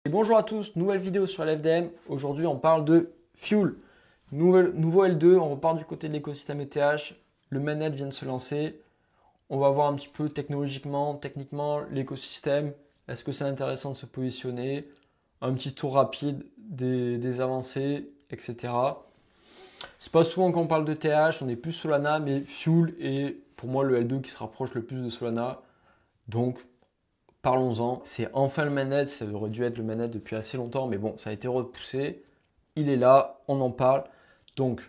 Et bonjour à tous, nouvelle vidéo sur l'FDM. Aujourd'hui, on parle de Fuel. Nouveau L2, on repart du côté de l'écosystème ETH. Le mainnet vient de se lancer. On va voir un petit peu technologiquement, techniquement, l'écosystème. Est-ce que c'est intéressant de se positionner? Un petit tour rapide des avancées, etc. C'est pas souvent qu'on parle de TH, on est plus Solana, mais Fuel est pour moi le L2 qui se rapproche le plus de Solana. Donc, parlons-en. C'est enfin le mainnet, ça aurait dû être le mainnet depuis assez longtemps, mais bon, ça a été repoussé. Il est là, on en parle. Donc,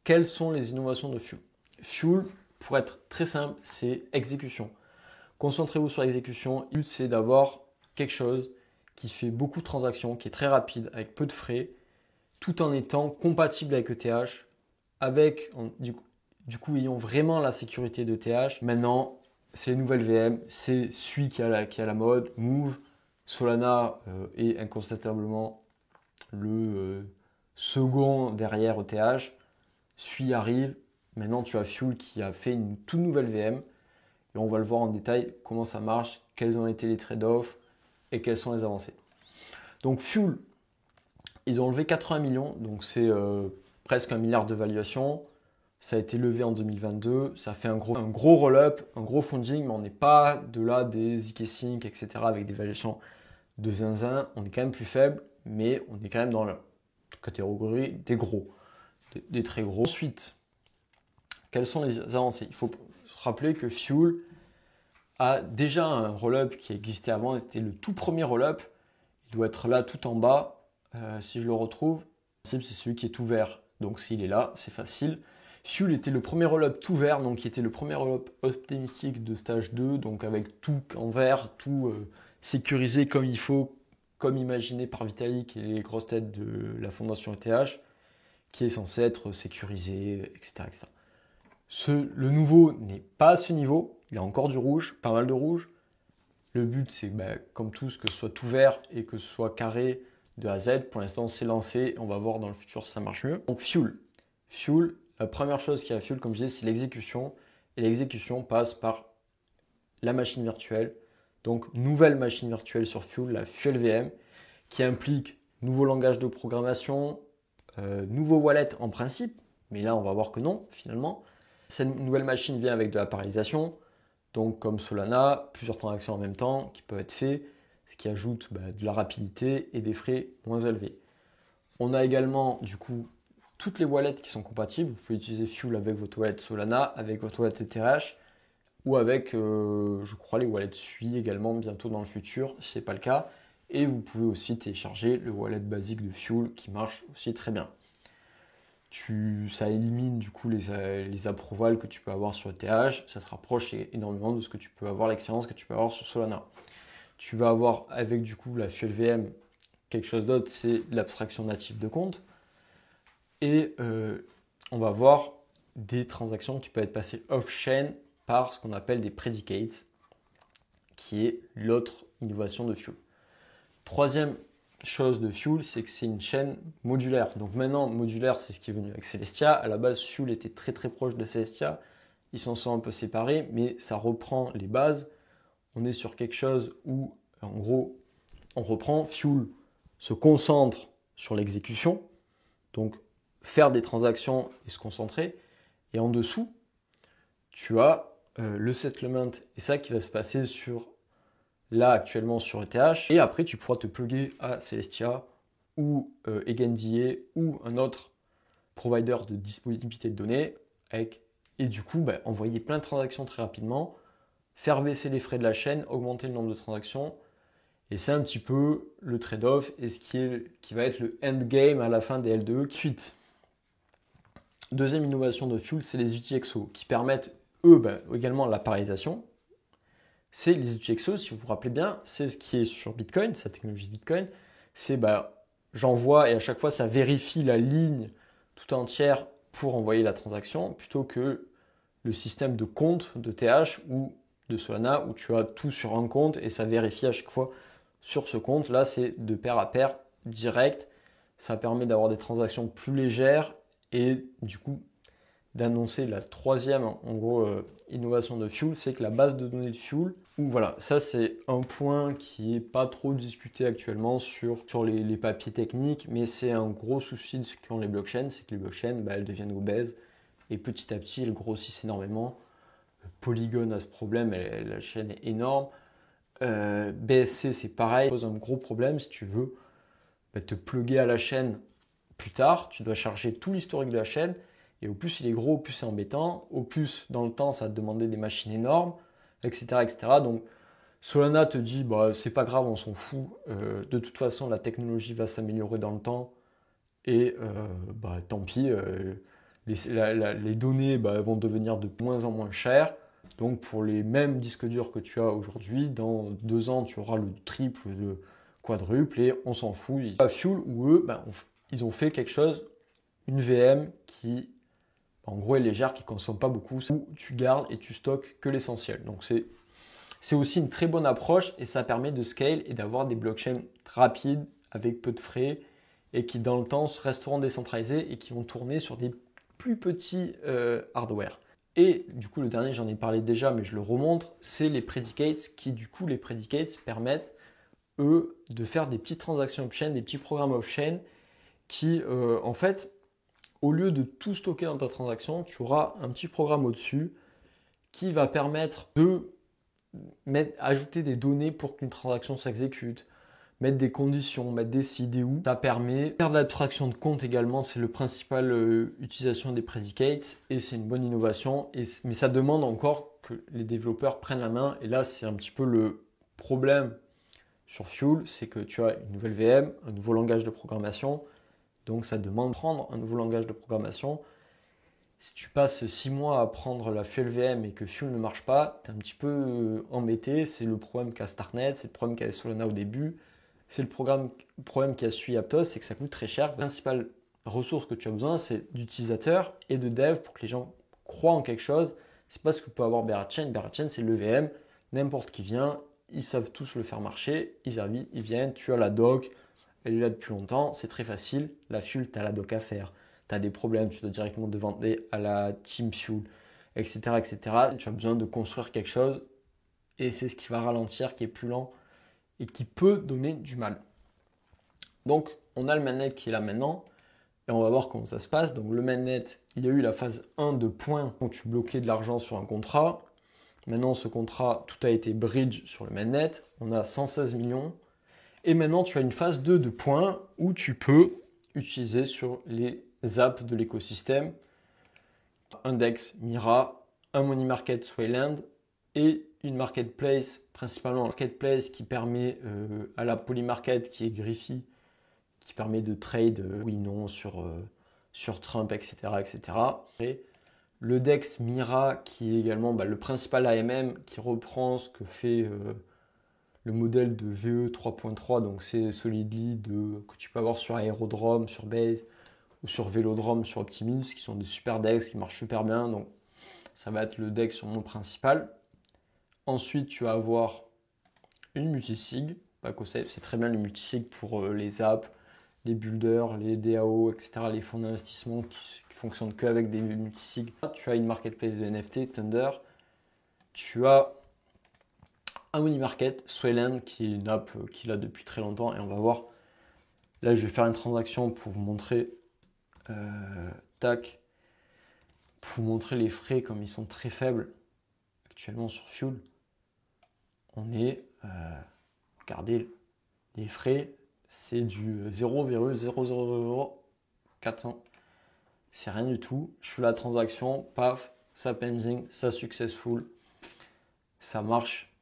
quelles sont les innovations de Fuel? Fuel, pour être très simple, c'est exécution. Concentrez-vous sur l'exécution. Le but, c'est d'avoir quelque chose qui fait beaucoup de transactions, qui est très rapide, avec peu de frais, tout en étant compatible avec ETH, du coup, ayant vraiment la sécurité d'ETH. Maintenant, c'est les nouvelles VM, c'est celui qui a la mode, Move, Solana est incontestablement le second derrière ETH. Celui arrive, maintenant tu as Fuel qui a fait une toute nouvelle VM et on va le voir en détail comment ça marche, quels ont été les trade-offs et quelles sont les avancées. Donc Fuel, ils ont levé 80 millions, donc c'est presque 1 milliard de valuation. Ça a été levé en 2022. Ça fait un gros roll-up, un gros funding, mais on n'est pas de là des zk-sync, etc. avec des valuations de zinzin. On est quand même plus faible, mais on est quand même dans la catégorie des gros, des très gros. Ensuite, quelles sont les avancées? Il faut se rappeler que Fuel a déjà un roll-up qui existait avant. C'était le tout premier roll-up. Il doit être là tout en bas. Si je le retrouve, c'est celui qui est tout vert. Donc s'il est là, c'est facile. Fuel était le premier roll-up tout vert, donc qui était le premier roll-up optimistique de stage 2, donc avec tout en vert, tout sécurisé comme il faut, comme imaginé par Vitalik et les grosses têtes de la fondation ETH, qui est censé être sécurisé, etc. etc. Le nouveau n'est pas à ce niveau, il y a encore du rouge, pas mal de rouge. Le but, c'est comme tous, que ce soit tout vert et que ce soit carré de A à Z. Pour l'instant, c'est lancé. On va voir dans le futur si ça marche mieux. Donc, Fuel. Fuel, la première chose qui a Fuel, comme je disais, c'est l'exécution. Et l'exécution passe par la machine virtuelle. Donc, nouvelle machine virtuelle sur Fuel, la Fuel VM, qui implique nouveau langage de programmation, nouveau wallet en principe. Mais là, on va voir que non, finalement. Cette nouvelle machine vient avec de la parallélisation. Donc comme Solana, plusieurs transactions en même temps qui peuvent être faites, ce qui ajoute de la rapidité et des frais moins élevés. On a également du coup toutes les wallets qui sont compatibles. Vous pouvez utiliser Fuel avec votre wallet Solana, avec votre wallet ETH ou avec, je crois, les wallets SUI également bientôt dans le futur, si ce n'est pas le cas. Et vous pouvez aussi télécharger le wallet basique de Fuel qui marche aussi très bien. Ça élimine du coup les approvals que tu peux avoir sur ETH, ça se rapproche énormément de ce que tu peux avoir, l'expérience que tu peux avoir sur Solana. Tu vas avoir avec du coup la Fuel VM quelque chose d'autre, c'est l'abstraction native de compte. Et on va voir des transactions qui peuvent être passées off-chain par ce qu'on appelle des predicates, qui est l'autre innovation de Fuel. Troisième chose de Fuel, c'est que c'est une chaîne modulaire. Donc maintenant, modulaire, c'est ce qui est venu avec Celestia. À la base, Fuel était très très proche de Celestia. Ils s'en sont un peu séparés, mais ça reprend les bases. On est sur quelque chose où, en gros, on reprend. Fuel se concentre sur l'exécution, donc faire des transactions et se concentrer. Et en dessous, tu as le settlement. Et ça qui va se passer là actuellement sur ETH, et après tu pourras te plugger à Celestia ou Eigendia ou un autre provider de disponibilité de données et du coup envoyer plein de transactions très rapidement, faire baisser les frais de la chaîne, augmenter le nombre de transactions, et c'est un petit peu le trade-off et ce qui va être le endgame à la fin des L2. Suite. Deuxième innovation de Fuel, c'est les UTXO qui permettent eux également la parallélisation. C'est les UTXO, si vous vous rappelez bien, c'est ce qui est sur Bitcoin, sa technologie de Bitcoin. C'est j'envoie et à chaque fois ça vérifie la ligne tout entière pour envoyer la transaction, plutôt que le système de compte de TH ou de Solana où tu as tout sur un compte et ça vérifie à chaque fois sur ce compte. Là, c'est de pair à pair, direct. Ça permet d'avoir des transactions plus légères et du coup d'annoncer la troisième, en gros, innovation de Fuel, c'est que la base de données de Fuel, ou voilà, ça c'est un point qui est pas trop discuté actuellement sur les papiers techniques, mais c'est un gros souci de ce qu'ont les blockchains, c'est que les blockchains, bah, elles deviennent obèses, et petit à petit, elles grossissent énormément. Polygon a ce problème, la chaîne est énorme. BSC, c'est pareil, ça pose un gros problème si tu veux te plugger à la chaîne plus tard, tu dois charger tout l'historique de la chaîne, et au plus il est gros, au plus c'est embêtant, au plus dans le temps ça va te demander des machines énormes, etc. etc. Donc Solana te dit, bah, c'est pas grave, on s'en fout, de toute façon la technologie va s'améliorer dans le temps, et bah, tant pis, les données bah, vont devenir de moins en moins chères. Donc pour les mêmes disques durs que tu as aujourd'hui, dans 2 ans tu auras le triple, le quadruple, et on s'en fout. Fuel ou eux, bah, ils ont fait quelque chose, une VM qui en gros est légère, qui ne consomme pas beaucoup, où tu gardes et tu stockes que l'essentiel. Donc c'est aussi une très bonne approche, et ça permet de scale et d'avoir des blockchains rapides avec peu de frais et qui dans le temps resteront décentralisés et qui vont tourner sur des plus petits hardware. Et du coup, le dernier, j'en ai parlé déjà, mais je le remontre, c'est les predicates qui, du coup, les predicates permettent, eux, de faire des petites transactions off-chain, des petits programmes off-chain qui, en fait, au lieu de tout stocker dans ta transaction, tu auras un petit programme au-dessus qui va permettre de ajouter des données pour qu'une transaction s'exécute, mettre des conditions, mettre des si, des où. Ça permet de faire de l'abstraction de compte également, c'est le principal utilisation des predicates, et c'est une bonne innovation, mais ça demande encore que les développeurs prennent la main, et là c'est un petit peu le problème sur Fuel, c'est que tu as une nouvelle VM, un nouveau langage de programmation, donc ça demande de prendre un nouveau langage de programmation. Si tu passes 6 mois à apprendre la Fuel VM et que Fuel ne marche pas, tu es un petit peu embêté. C'est le problème qu'a Starknet, c'est le problème qu'a Solana au début. C'est le problème qu'a suivi Aptos, c'est que ça coûte très cher. La principale ressource que tu as besoin, c'est d'utilisateurs et de dev pour que les gens croient en quelque chose. C'est pas ce que peut avoir Berachain. Berachain, c'est l'EVM. N'importe qui vient, ils savent tous le faire marcher. Ils viennent, tu as la doc, elle est là depuis longtemps, c'est très facile. La Fuel, tu as la doc à faire. Tu as des problèmes, tu dois directement demander à la Team Fuel, etc., etc. Tu as besoin de construire quelque chose, et c'est ce qui va ralentir, qui est plus lent et qui peut donner du mal. Donc, on a le mainnet qui est là maintenant, et on va voir comment ça se passe. Donc, le mainnet, il y a eu la phase 1 de points où tu bloquais de l'argent sur un contrat. Maintenant, ce contrat, tout a été bridge sur le mainnet. On a 116 millions. Et maintenant, tu as une phase 2 de points où tu peux utiliser sur les apps de l'écosystème Index, Mira, un money market Swayland et une marketplace, principalement marketplace qui permet à la Polymarket qui est Griffy, qui permet de trade oui, non sur Trump, etc., etc. Et le DEX Mira qui est également le principal AMM qui reprend ce que fait le modèle de VE 3.3, donc c'est Solidly que tu peux avoir sur Aerodrome, sur Base ou sur Vélodrome, sur Optimus, qui sont des super DEX qui marchent super bien. Donc ça va être le DEX sur mon principal. Ensuite, tu vas avoir une multisig, PacoSafe, c'est très bien les multisigs pour les apps, les builders, les DAO, etc., les fonds d'investissement qui fonctionnent qu'avec des multisigs. Tu as une marketplace de NFT, Thunder. Tu as un money market, Swayland, qui est une app qu'il a depuis très longtemps, et on va voir. Là, je vais faire une transaction pour vous montrer, tac, pour vous montrer les frais comme ils sont très faibles actuellement sur Fuel. On est, regardez, les frais, c'est du 0,000400. C'est rien du tout. Je fais la transaction, paf, ça pending, ça successful, ça marche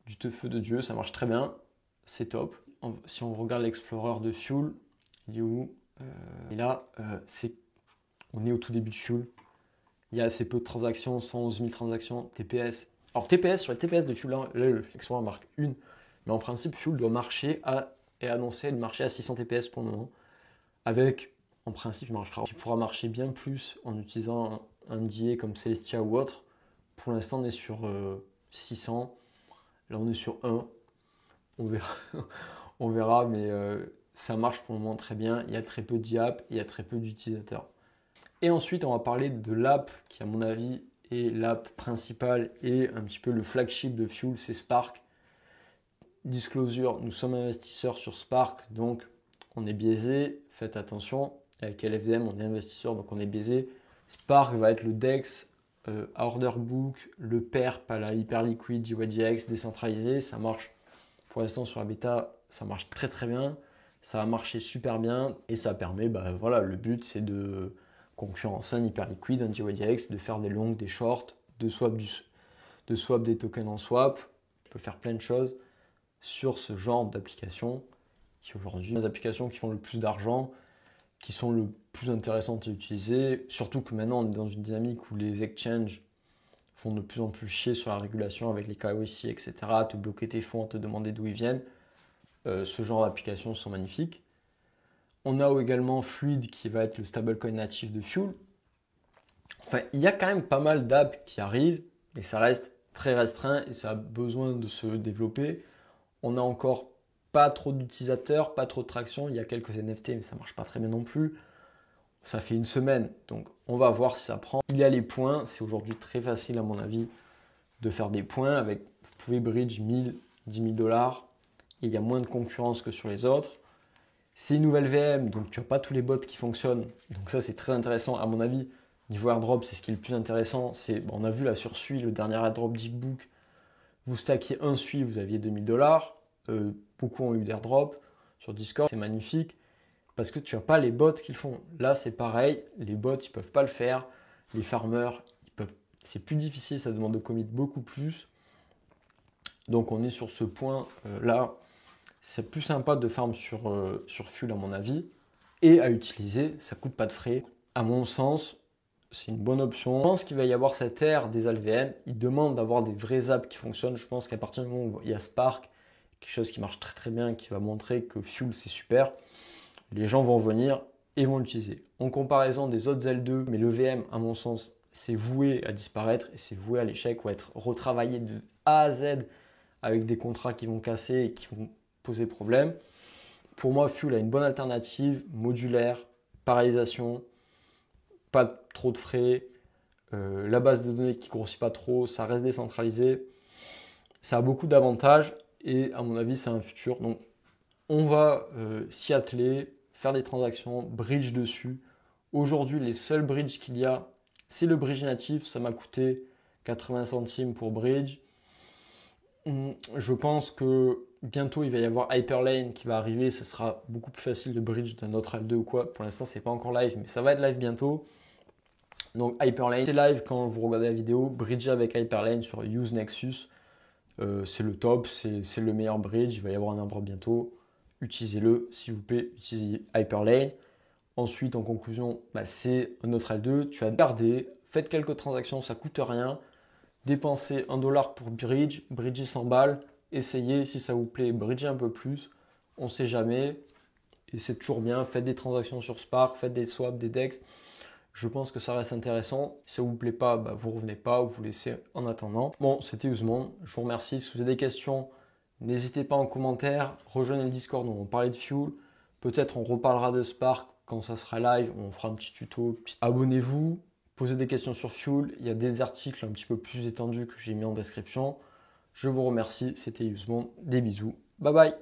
du feu de Dieu, ça marche très bien, c'est top. Si on regarde l'Explorer de Fuel, il est où Et là, on est au tout début de Fuel. Il y a assez peu de transactions, 111 000 transactions, TPS. Alors TPS, sur les TPS de Fuel, là, l'Explorer marque une, mais en principe, Fuel doit marcher est annoncé de marcher à 600 TPS pour le moment. Avec, en principe, il pourra marcher bien plus en utilisant un DA comme Celestia ou autre. Pour l'instant, on est sur 600. Là, on est sur 1. On verra, on verra, mais ça marche pour le moment très bien. Il y a très peu d'IAP, il y a très peu d'utilisateurs. Et ensuite, on va parler de l'app qui, à mon avis, est l'app principale et un petit peu le flagship de Fuel, c'est Spark. Disclosure, nous sommes investisseurs sur Spark, donc on est biaisé, faites attention. Avec LFDM, on est investisseur, donc on est biaisé. Spark va être le DEX à order book, le PERP à la Hyperliquid JYDX décentralisé. Ça marche pour l'instant sur la bêta, ça marche très très bien. Ça a marché super bien et ça permet, voilà, le but c'est de concurrencer un Hyperliquid, un JYDX, de faire des longs, des shorts, de swap des tokens en swap. On peut faire plein de choses sur ce genre d'applications qui aujourd'hui, les applications qui font le plus d'argent, qui sont le plus intéressantes à utiliser, surtout que maintenant on est dans une dynamique où les exchanges font de plus en plus chier sur la régulation avec les KYC, etc., te bloquer tes fonds, te demander d'où ils viennent. Ce genre d'applications sont magnifiques. On a également Fluid qui va être le stablecoin natif de Fuel. Enfin, il y a quand même pas mal d'apps qui arrivent, mais ça reste très restreint et ça a besoin de se développer. On a encore pas trop d'utilisateurs, pas trop de traction. Il y a quelques NFT, mais ça marche pas très bien non plus. Ça fait une semaine, donc on va voir si ça prend. Il y a les points, c'est aujourd'hui très facile à mon avis de faire des points. Vous pouvez bridge 1000, 10 000 dollars. Il y a moins de concurrence que sur les autres. C'est une nouvelle VM, donc tu n'as pas tous les bots qui fonctionnent. Donc ça, c'est très intéressant. À mon avis, niveau airdrop, c'est ce qui est le plus intéressant. On a vu là sur Sui, le dernier airdrop Deepbook. Vous stackiez un Sui, vous aviez 2000 dollars. Beaucoup ont eu d'airdrop. Sur Discord, c'est magnifique. Parce que tu n'as pas les bots qu'ils font. Là, c'est pareil. Les bots, ils ne peuvent pas le faire. Les farmers, c'est plus difficile. Ça demande de commit beaucoup plus. Donc, on est sur ce point-là. C'est plus sympa de farm sur Fuel, à mon avis. Et à utiliser, ça ne coûte pas de frais. À mon sens, c'est une bonne option. Je pense qu'il va y avoir cette ère des LVM. Ils demandent d'avoir des vraies apps qui fonctionnent. Je pense qu'à partir du moment où il y a Spark, quelque chose qui marche très très bien, qui va montrer que Fuel, c'est super, les gens vont venir et vont l'utiliser. En comparaison des autres L2, mais le VM, à mon sens, c'est voué à disparaître et c'est voué à l'échec ou à être retravaillé de A à Z avec des contrats qui vont casser et qui vont poser problème. Pour moi, Fuel a une bonne alternative, modulaire, parallélisation, pas trop de frais, la base de données qui ne grossit pas trop, ça reste décentralisé. Ça a beaucoup d'avantages et à mon avis, c'est un futur. Donc, on va s'y atteler, faire des transactions, bridge dessus. Aujourd'hui, les seuls bridges qu'il y a, c'est le bridge natif. Ça m'a coûté 80 centimes pour bridge. Je pense que bientôt, il va y avoir Hyperlane qui va arriver. Ce sera beaucoup plus facile de bridge d'un autre L2 ou quoi. Pour l'instant, c'est pas encore live, mais ça va être live bientôt. Donc Hyperlane, c'est live quand vous regardez la vidéo. Bridger avec Hyperlane sur Use Nexus. C'est le top, c'est le meilleur bridge. Il va y avoir un airdrop bientôt. Utilisez-le, s'il vous plaît, utilisez Hyperlane. Ensuite, en conclusion, c'est un autre L2. Tu as gardé, faites quelques transactions, ça ne coûte rien. Dépensez $1 pour bridge, bridgez 100 balles. Essayez, si ça vous plaît, bridgez un peu plus. On ne sait jamais. Et c'est toujours bien. Faites des transactions sur Spark, faites des swaps, des DEX. Je pense que ça reste intéressant. Si ça ne vous plaît pas, vous ne revenez pas ou vous laissez en attendant. Bon, c'était Ousmane. Je vous remercie. Si vous avez des questions, n'hésitez pas en commentaire. Rejoignez le Discord où on parlait de Fuel. Peut-être on reparlera de Spark quand ça sera live. On fera un petit tuto. Abonnez-vous. Posez des questions sur Fuel. Il y a des articles un petit peu plus étendus que j'ai mis en description. Je vous remercie. C'était Ousmane. Des bisous. Bye bye.